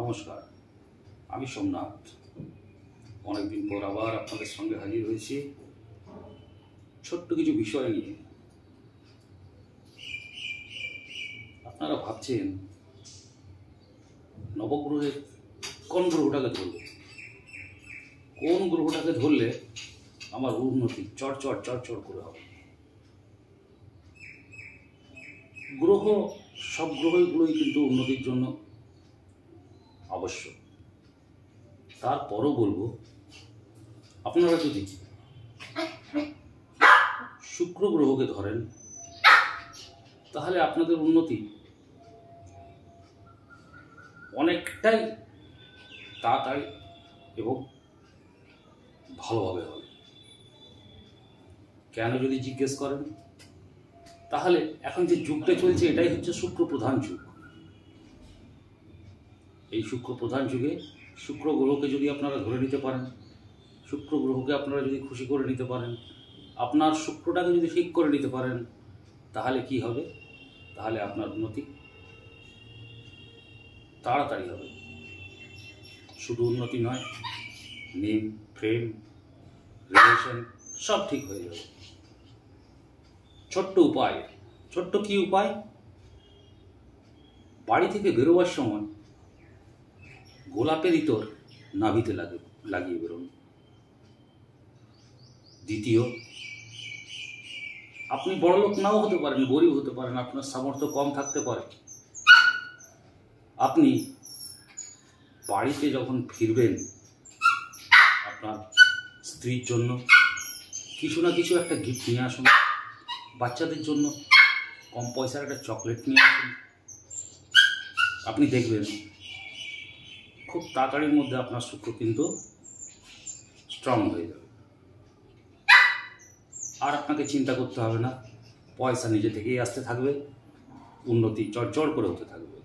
নমস্কার, আমি সোমনাথ। অনেকদিন পর আবার আপনাদের সঙ্গে হাজির হয়েছি ছোট্ট কিছু বিষয় নিয়ে। আপনারা ভাবছেন নবগ্রহের কোন গ্রহটাকে ধরব, কোন গ্রহটাকে ধরলে আমার উন্নতি চড় করে হবে। গ্রহ, সব গ্রহগুলোই কিন্তু উন্নতির জন্য আবশ্যক। তারপরও বলবো, আপনারা যদি শুক্র গ্রহকে ধরেন তাহলে আপনাদের উন্নতি অনেকটাই তাড়াতাড়ি এবং ভালোভাবে হবে। কেন যদি জিজ্ঞেস করেন, তাহলে এখন যে যুগটা চলছে এটাই হচ্ছে শুক্র প্রধান যুগ। এই শুক্র প্রধান যুগে শুক্র গ্রহকে যদি আপনারা ধরে নিতে পারেন, শুক্র গ্রহকে আপনারা যদি খুশি করে নিতে পারেন, আপনার শুক্রটাকে যদি ঠিক করে নিতে পারেন, তাহলে কি হবে? তাহলে আপনার উন্নতি তাড়াতাড়ি হবে। শুধু উন্নতি নয়, নেম, ফ্রেম, রিলেশন সব ঠিক হয়ে যাবে। ছোট্ট উপায়। ছোট্ট কি উপায়? বাড়ি থেকে বেরোবার সময় গোলাপের ইতর নাভিতে লাগিয়ে বেরোন। দ্বিতীয়, আপনি বড়লোক নাও হতে পারেন, গরিব হতে পারেন, আপনার সামর্থ্য কম থাকতে পারে। আপনি বাড়িতে যখন ফিরবেন, আপনার স্ত্রীর জন্য কিছু না কিছু একটা গিফট নিয়ে আসুন। বাচ্চাদের জন্য কম পয়সার একটা চকলেট নিয়ে আসুন। আপনি দেখবেন খুব তাড়াতাড়ির মধ্যে আপনার শুক্র কিন্তু স্ট্রং হয়ে যাবে। আর আপনাকে চিন্তা করতে হবে না, পয়সা নিজে থেকেই আসতে থাকবে, উন্নতি চড় করে হতে থাকবে।